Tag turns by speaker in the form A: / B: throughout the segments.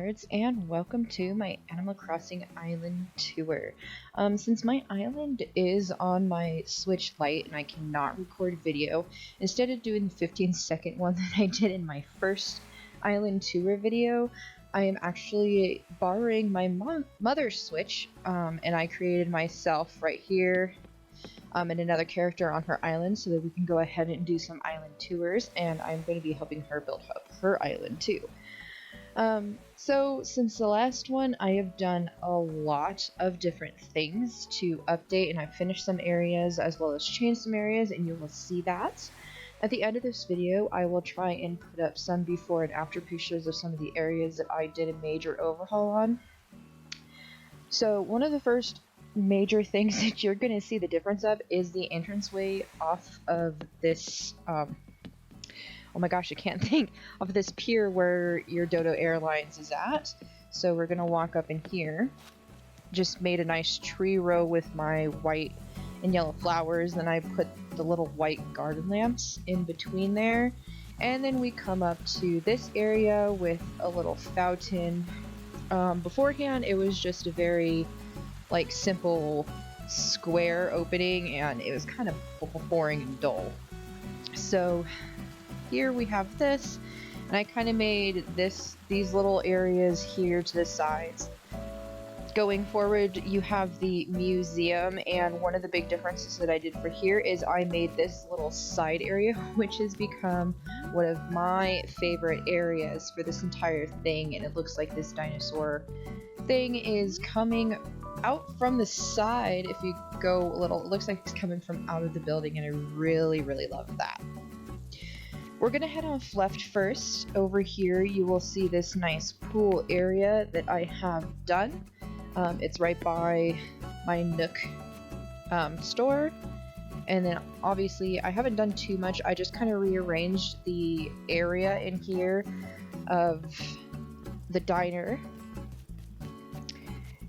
A: nerds, and welcome to my Animal Crossing Island tour. Since my island is on my Switch Lite and I cannot record video, instead of doing the 15-second one that I did in my first island tour video, I am actually borrowing my mother's Switch, and I created myself right here and another character on her island so that we can go ahead and do some island tours, and I'm going to be helping her build up her island too. So since the last one, I have done a lot of different things to update, and I've finished some areas as well as changed some areas, and you will see that. At the end of this video, I will try and put up some before and after pictures of some of the areas that I did a major overhaul on. So one of the first major things that you're going to see the difference of is the entranceway off of this, oh my gosh, I can't think of this pier where your Dodo Airlines is at. So we're gonna walk up in here. Just made a nice tree row with my white and yellow flowers. Then I put the little white garden lamps in between there. And then we come up to this area with a little fountain. Beforehand, it was just a very simple square opening, and it was kind of boring and dull. So here we have this, and I kind of made these little areas here to the sides. Going forward, you have the museum, and one of the big differences that I did for here is I made this little side area, which has become one of my favorite areas for this entire thing, and it looks like this dinosaur thing is coming out from the side. If you go a little, it looks like it's coming from out of the building, and I really love that. We're gonna head off left first. Over here you will see this nice pool area that I have done. It's right by my Nook store, and then obviously I haven't done too much. I just kind of rearranged the area in here of the diner.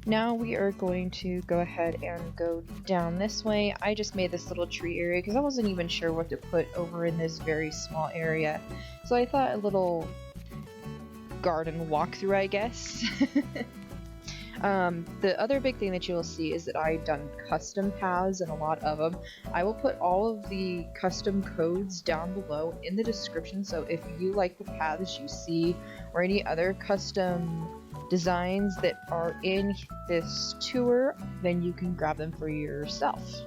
A: Now we are going to go ahead and go down this way. I just made this little tree area because I wasn't even sure what to put over in this very small area. So I thought a little garden walkthrough, I guess. The other big thing that you'll see is that I've done custom paths, and a lot of them. I will put all of the custom codes down below in the description, so if you like the paths you see or any other custom designs that are in this tour, then you can grab them for yourself.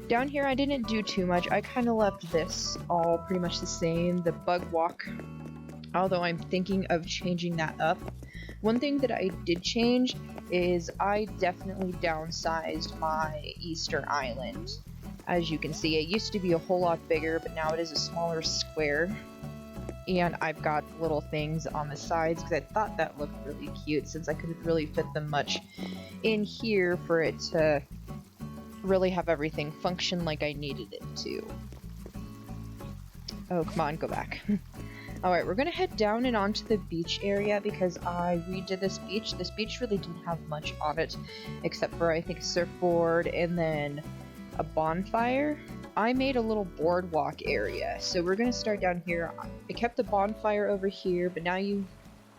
A: Down here I didn't do too much. I kind of left this all pretty much the same, the bug walk, although I'm thinking of changing that up. One thing that I did change is I definitely downsized my Easter Island. As you can see, it used to be a whole lot bigger, but now it is a smaller square. And I've got little things on the sides because I thought that looked really cute, since I couldn't really fit them much in here for it to really have everything function like I needed it to. Oh, come on, go back. Alright, we're gonna head down and onto the beach area because I redid this beach. This beach really didn't have much on it, except for, I think, a surfboard and then a bonfire. I made a little boardwalk area, so we're going to start down here. I kept the bonfire over here, but now you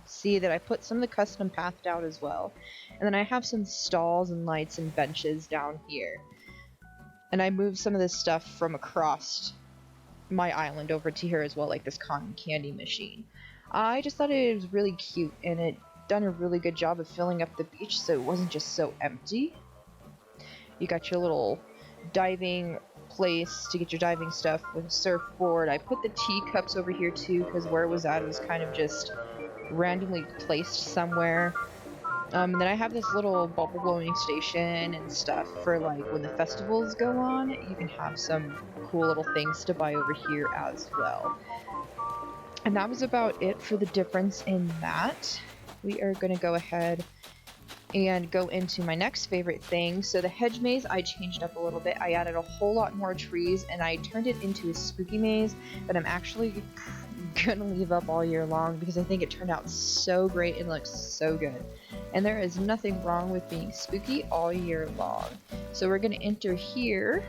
A: see that I put some of the custom path down as well. And then I have some stalls and lights and benches down here. And I moved some of this stuff from across my island over to here as well, like this cotton candy machine. I just thought it was really cute, and it done a really good job of filling up the beach so it wasn't just so empty. You got your little diving place to get your diving stuff with a surfboard. I put the teacups over here too because where it was at, it was kind of just randomly placed somewhere. And then I have this little bubble blowing station and stuff for when the festivals go on. You can have some cool little things to buy over here as well. And that was about it for the difference in that. We are going to go ahead and go into my next favorite thing. So the hedge maze I changed up a little bit. I added a whole lot more trees, and I turned it into a spooky maze that I'm actually gonna leave up all year long because I think it turned out so great and looks so good. And there is nothing wrong with being spooky all year long. So we're gonna enter here,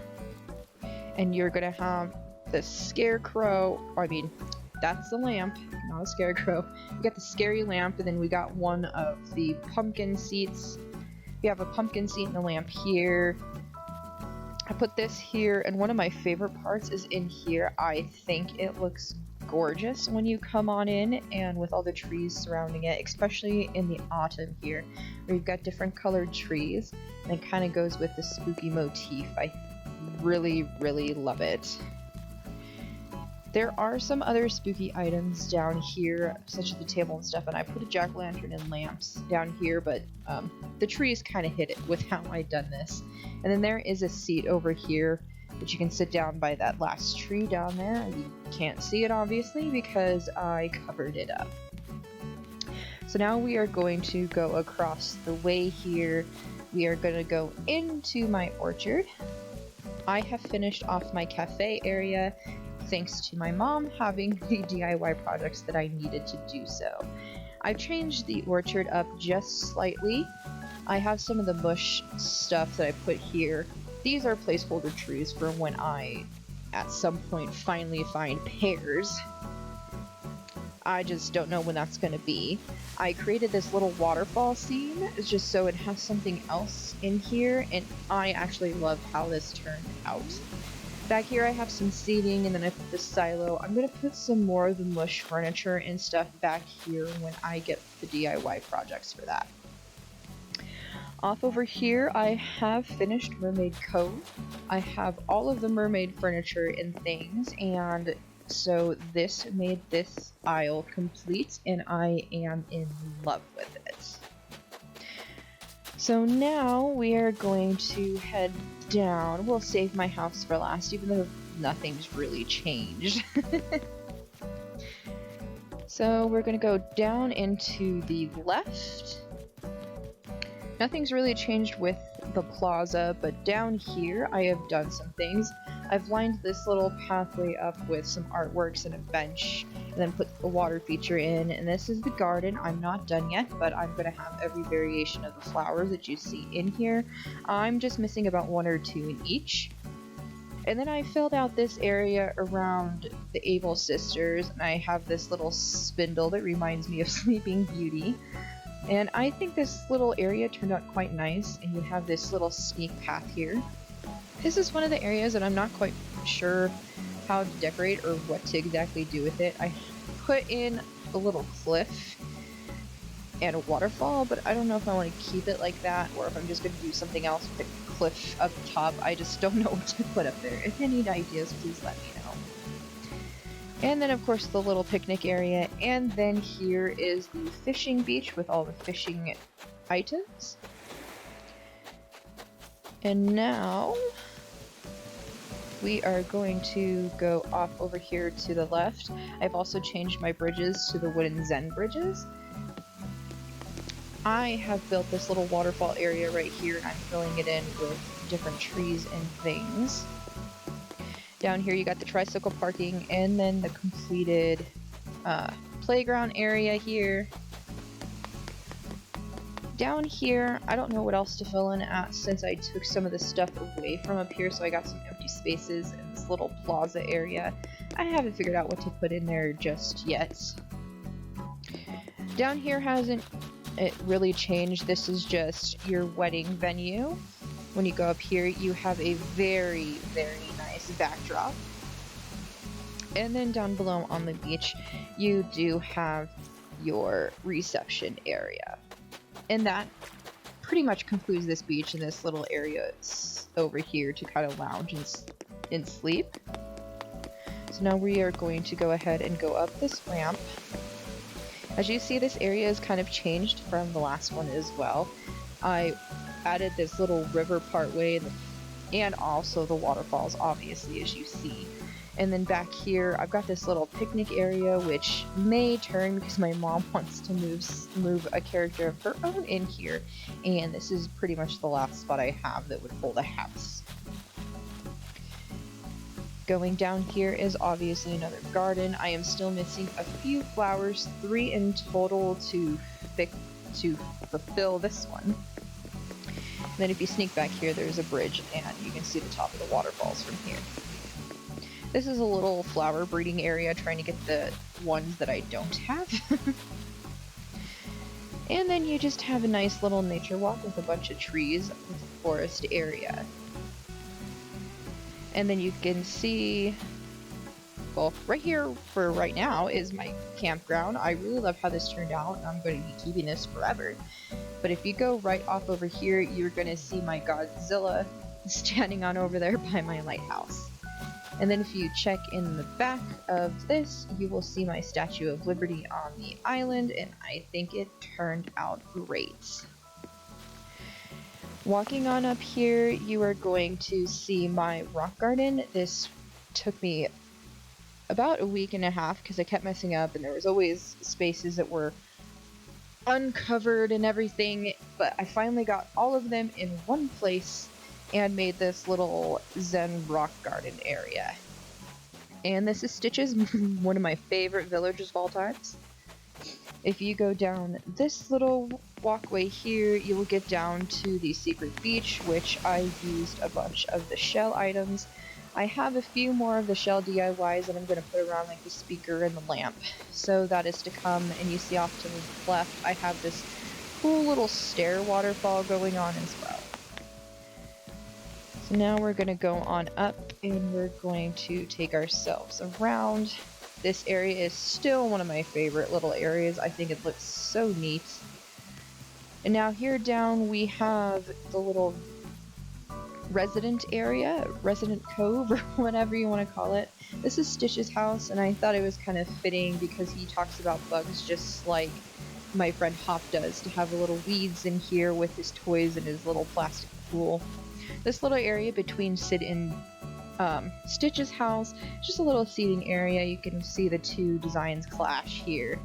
A: and you're gonna have the scarecrow, that's the lamp, not a scarecrow. We got the scary lamp, and then we got one of the pumpkin seats. We have a pumpkin seat and a lamp here. I put this here, and one of my favorite parts is in here. I think it looks gorgeous when you come on in, and with all the trees surrounding it, especially in the autumn here, where you've got different colored trees, and it kind of goes with the spooky motif. I really, really love it. There are some other spooky items down here, such as the table and stuff, and I put a jack-o'-lantern and lamps down here, but the trees kind of hid it with how I done this. And then there is a seat over here that you can sit down by that last tree down there. You can't see it, obviously, because I covered it up. So now we are going to go across the way here. We are going to go into my orchard. I have finished off my cafe area, thanks to my mom having the DIY projects that I needed to do so. I've changed the orchard up just slightly. I have some of the bush stuff that I put here. These are placeholder trees for when I, at some point, finally find pears. I just don't know when that's going to be. I created this little waterfall scene just so it has something else in here, and I actually love how this turned out. Back here I have some seating, and then I put the silo. I'm going to put some more of the mush furniture and stuff back here when I get the DIY projects for that. Off over here I have finished Mermaid Cove. I have all of the mermaid furniture and things, and so this made this aisle complete, and I am in love with it. So now we are going to head down. We'll save my house for last, even though nothing's really changed. So we're going to go down into the left. Nothing's really changed with the plaza, but down here I have done some things. I've lined this little pathway up with some artworks and a bench, and then put the water feature in, and this is the garden. I'm not done yet, but I'm going to have every variation of the flowers that you see in here. I'm just missing about one or two in each. And then I filled out this area around the Able sisters, and I have this little spindle that reminds me of Sleeping Beauty. And I think this little area turned out quite nice, and you have this little sneak path here. This is one of the areas that I'm not quite sure how to decorate or what to exactly do with it. I put in a little cliff and a waterfall, but I don't know if I want to keep it like that or if I'm just going to do something else with a cliff up top. I just don't know what to put up there. If you need ideas, please let me know. And then of course the little picnic area, and then here is the fishing beach with all the fishing items. And now we are going to go off over here to the left. I've also changed my bridges to the wooden Zen bridges. I have built this little waterfall area right here, and I'm filling it in with different trees and things. Down here you got the tricycle parking, and then the completed playground area here. Down here, I don't know what else to fill in at since I took some of the stuff away from up here, so I got some empty spaces in this little plaza area. I haven't figured out what to put in there just yet. Down here hasn't it really changed. This is just your wedding venue. When you go up here, you have a very, very nice backdrop. And then down below on the beach, you do have your reception area. And that pretty much concludes this beach and this little area over here to kind of lounge and sleep. So now we are going to go ahead and go up this ramp. As you see, this area has kind of changed from the last one as well. I added this little river part way and also the waterfalls, obviously, as you see. And then back here, I've got this little picnic area, which may turn because my mom wants to move a character of her own in here. And this is pretty much the last spot I have that would hold a house. Going down here is obviously another garden. I am still missing a few flowers, 3 in total to fulfill this one. And then if you sneak back here, there's a bridge, and you can see the top of the waterfalls from here. This is a little flower breeding area, trying to get the ones that I don't have. And then you just have a nice little nature walk with a bunch of trees with a forest area. And then you can see, well, right here for right now is my campground. I really love how this turned out, and I'm going to be keeping this forever. But if you go right off over here, you're going to see my Godzilla standing on over there by my lighthouse. And then if you check in the back of this, you will see my Statue of Liberty on the island, and I think it turned out great. Walking on up here, you are going to see my rock garden. This took me about a week and a half because I kept messing up, and there was always spaces that were uncovered and everything, but I finally got all of them in one place and made this little zen rock garden area. And this is Stitch's, one of my favorite villagers of all times. If you go down this little walkway here, you will get down to the secret beach, which I used a bunch of the shell items. I have a few more of the shell DIYs that I'm going to put around, like the speaker and the lamp, so that is to come. And you see off to the left, I have this cool little stair waterfall going on as well. So now we're going to go on up, and we're going to take ourselves around. This area is still one of my favorite little areas. I think it looks so neat. And now here down we have the little resident area, resident cove, or whatever you want to call it. This is Stitch's house, and I thought it was kind of fitting because he talks about bugs just like my friend Hop does, to have a little weeds in here with his toys and his little plastic pool. This little area between Sid and Stitch's house, just a little seating area. You can see the two designs clash here.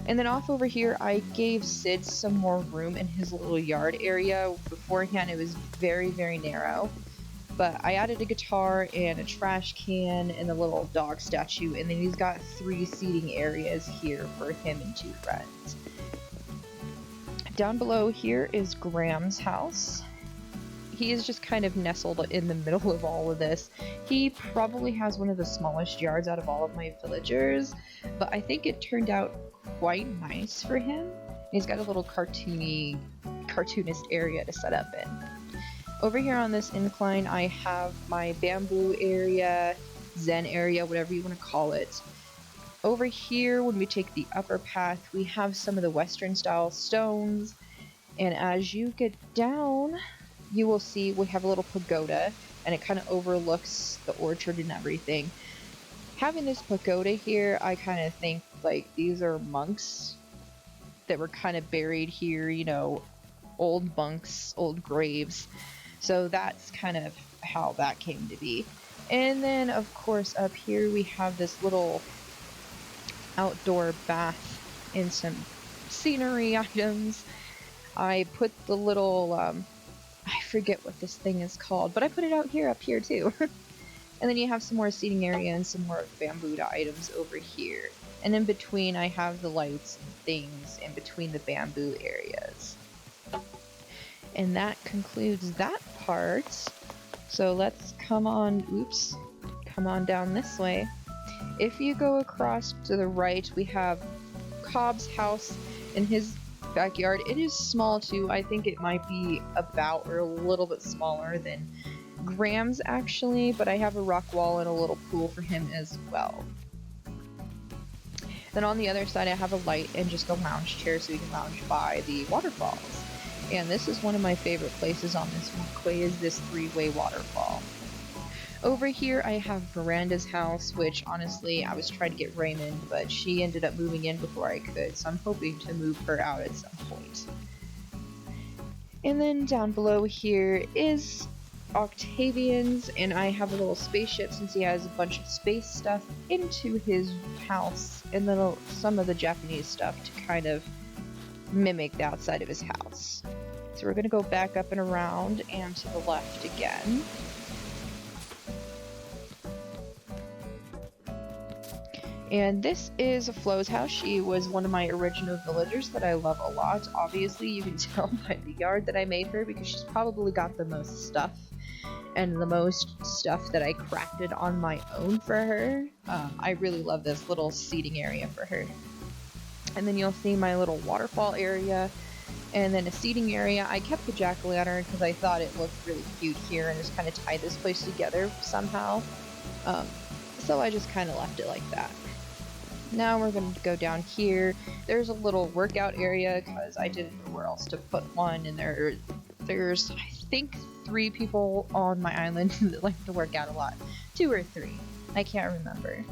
A: And then off over here, I gave Sid some more room in his little yard area. Beforehand, it was very, very narrow. But I added a guitar and a trash can and a little dog statue, and then he's got 3 seating areas here for him and 2 friends. Down below here is Graham's house. He is just kind of nestled in the middle of all of this. He probably has one of the smallest yards out of all of my villagers, but I think it turned out quite nice for him. He's got a little cartoonist area to set up in. Over here on this incline, I have my bamboo area, zen area, whatever you want to call it. Over here, when we take the upper path, we have some of the Western style stones, and as you get down, you will see we have a little pagoda, and it kind of overlooks the orchard and everything. Having this pagoda here, I kind of think like these are monks that were kind of buried here, you know, old monks, old graves. So that's kind of how that came to be. And then of course up here we have this little outdoor bath and some scenery items. I put the little I forget what this thing is called, but I put it up here too. And then you have some more seating area and some more bamboo items over here. And in between I have the lights and things in between the bamboo areas. And that concludes that part. So let's come on down this way. If you go across to the right, we have Cobb's house in his backyard. It is small too. I think it might be about or a little bit smaller than Graham's actually, but I have a rock wall and a little pool for him as well. Then on the other side I have a light and just a lounge chair so we can lounge by the waterfalls. And this is one of my favorite places on this walkway, is this 3-way waterfall. Over here I have Miranda's house, which honestly I was trying to get Raymond, but she ended up moving in before I could, so I'm hoping to move her out at some point. And then down below here is Octavian's, and I have a little spaceship since he has a bunch of space stuff into his house, and then some of the Japanese stuff to kind of mimic the outside of his house. So we're going to go back up and around and to the left again. And this is Flo's house. She was one of my original villagers that I love a lot. Obviously, you can tell by the yard that I made her because she's probably got the most stuff. And the most stuff that I crafted on my own for her. I really love this little seating area for her. And then you'll see my little waterfall area. And then a seating area. I kept the jack-o'-lantern because I thought it looked really cute here and just kind of tied this place together somehow. So I just kind of left it like that. Now we're going to go down here. There's a little workout area because I didn't know where else to put one. And there's, I think, 3 people on my island that like to work out a lot. 2 or 3. I can't remember.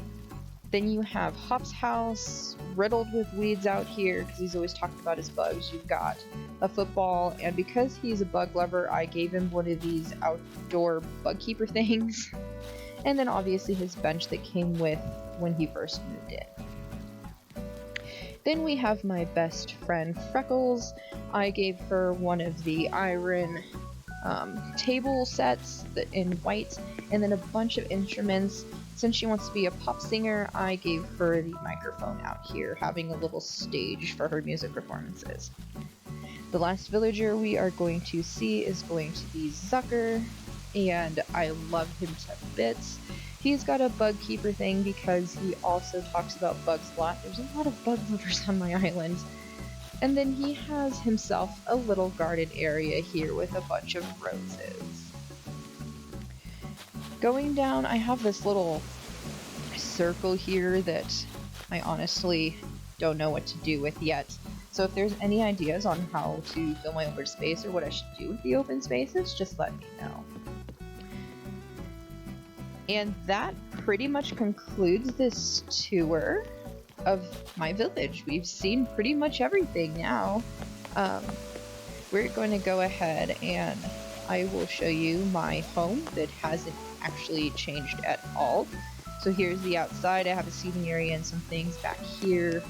A: Then you have Hop's house, riddled with weeds out here because he's always talked about his bugs. You've got a football, and because he's a bug lover, I gave him one of these outdoor bug keeper things. And then obviously his bench that came with when he first moved in. Then we have my best friend Freckles. I gave her one of the iron table sets in white, and then a bunch of instruments. Since she wants to be a pop singer, I gave her the microphone out here, having a little stage for her music performances. The last villager we are going to see is going to be Zucker, and I love him to bits. He's got a bug keeper thing because he also talks about bugs a lot. There's a lot of bug lovers on my island. And then he has himself a little garden area here with a bunch of roses. Going down, I have this little circle here that I honestly don't know what to do with yet. So if there's any ideas on how to fill my open space or what I should do with the open spaces, just let me know. And that pretty much concludes this tour of my village. We've seen pretty much everything now. We're going to go ahead and I will show you my home that hasn't actually changed at all. So here's the outside. I have a seating area and some things back here.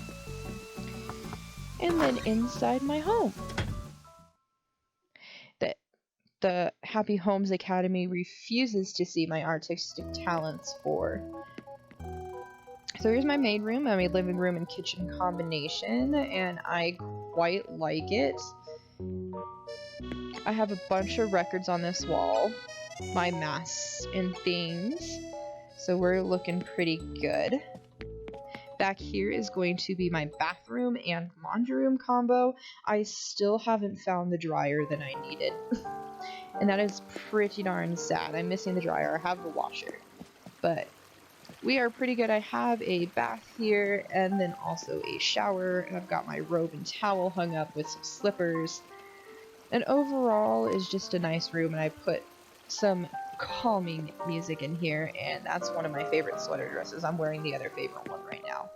A: And then inside my home. The Happy Homes Academy refuses to see my artistic talents for. So here's my maid room, my living room and kitchen combination, and I quite like it. I have a bunch of records on this wall, my masks and things, so we're looking pretty good. Back here is going to be my bathroom and laundry room combo. I still haven't found the dryer that I needed. And that is pretty darn sad. I'm missing the dryer. I have the washer. But we are pretty good. I have a bath here and then also a shower. And I've got my robe and towel hung up with some slippers. And overall is just a nice room. And I put some calming music in here. And that's one of my favorite sweater dresses. I'm wearing the other favorite one right now.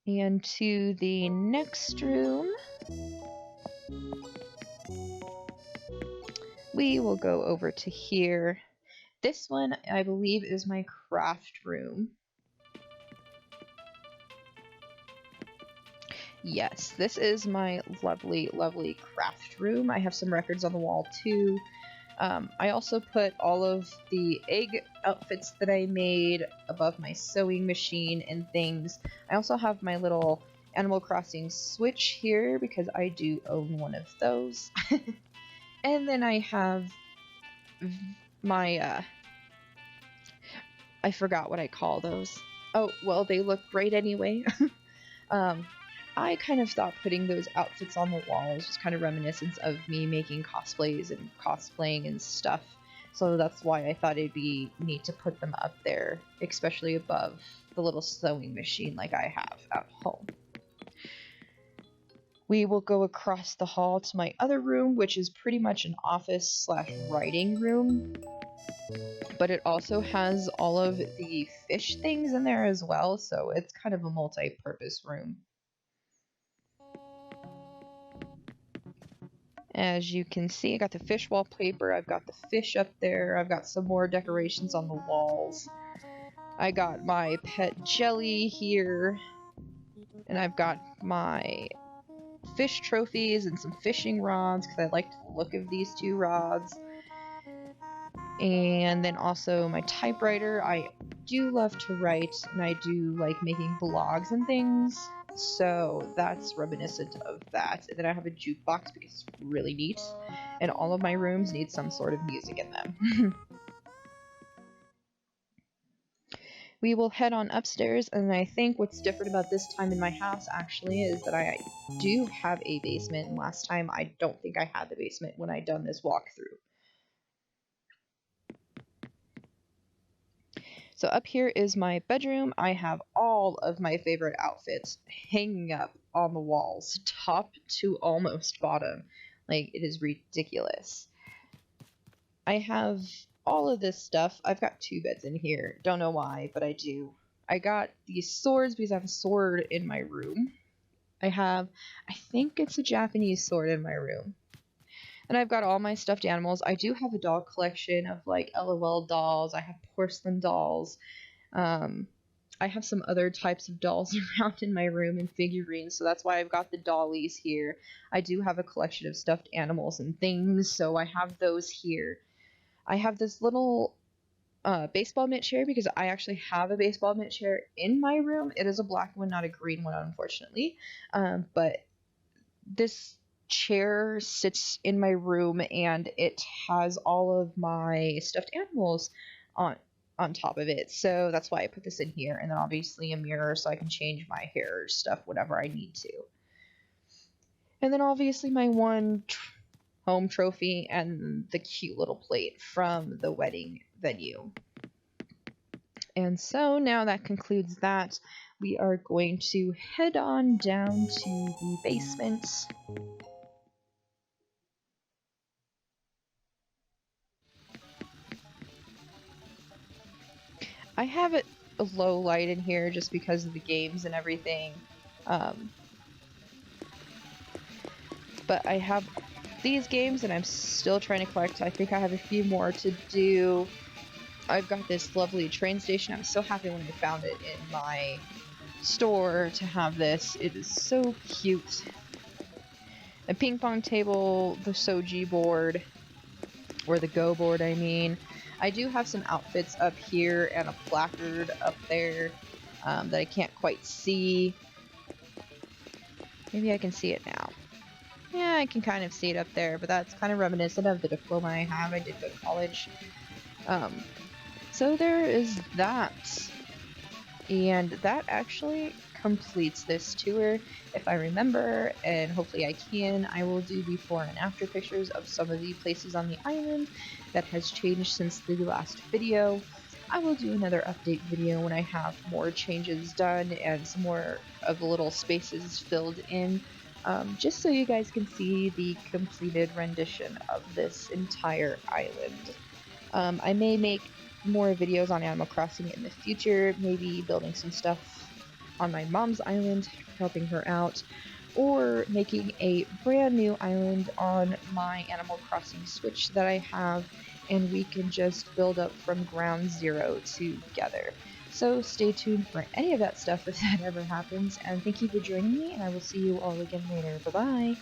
A: And to the next room, we will go over to here. This one, I believe, is my craft room. Yes, this is my lovely, lovely craft room. I have some records on the wall too. I also put all of the egg outfits that I made above my sewing machine and things. I also have my little Animal Crossing Switch here because I do own one of those. And then I have my, I forgot what I call those. Oh, well, they look great anyway. I kind of thought putting those outfits on the walls was kind of reminiscent of me making cosplays and cosplaying and stuff. So that's why I thought it'd be neat to put them up there, especially above the little sewing machine like I have at home. We will go across the hall to my other room, which is pretty much an office / writing room. But it also has all of the fish things in there as well, so it's kind of a multi-purpose room. As you can see, I got the fish wallpaper, I've got the fish up there, I've got some more decorations on the walls. I got my pet jelly here, and I've got my fish trophies and some fishing rods because I liked the look of these 2 rods. And then also my typewriter. I do love to write, and I do like making blogs and things, so that's reminiscent of that. And then I have a jukebox because it's really neat, and all of my rooms need some sort of music in them. We will head on upstairs, and I think what's different about this time in my house actually is that I do have a basement, and last time I don't think I had the basement when I done this walkthrough. So up here is my bedroom. I have all of my favorite outfits hanging up on the walls, top to almost bottom. Like, it is ridiculous. I have all of this stuff. I've got 2 beds in here. Don't know why, but I do. I got these swords because I have a sword in my room. I think it's a Japanese sword in my room. And I've got all my stuffed animals. I do have a doll collection of like LOL dolls. I have porcelain dolls. I have some other types of dolls around in my room and figurines, so that's why I've got the dollies here. I do have a collection of stuffed animals and things, so I have those here. I have this little baseball mitt chair because I actually have a baseball mitt chair in my room. It is a black one, not a green one, unfortunately. But this chair sits in my room, and it has all of my stuffed animals on top of it, so that's why I put this in here. And then obviously a mirror so I can change my hair stuff whenever I need to. And then obviously my one home trophy and the cute little plate from the wedding venue. And so now that concludes that. We are going to head on down to the basement. I have it a low light in here just because of the games and everything. But I have these games and I'm still trying to collect. I think I have a few more to do. I've got this lovely train station. I'm so happy when I found it in my store to have this. It is so cute. The ping pong table, the soji board, or the go board, I mean. I do have some outfits up here and a placard up there that I can't quite see. Maybe I can see it now. Yeah, I can kind of see it up there, but that's kind of reminiscent of the diploma I have. I did go to college. So there is that. And that actually completes this tour. If I remember, and hopefully I can, I will do before and after pictures of some of the places on the island that has changed since the last video. I will do another update video when I have more changes done and some more of the little spaces filled in, just so you guys can see the completed rendition of this entire island. I may make more videos on Animal Crossing in the future, maybe building some stuff on my mom's island, helping her out, or making a brand new island on my Animal Crossing Switch that I have, and we can just build up from ground zero together. So stay tuned for any of that stuff if that ever happens, and thank you for joining me, and I will see you all again later. Bye-bye!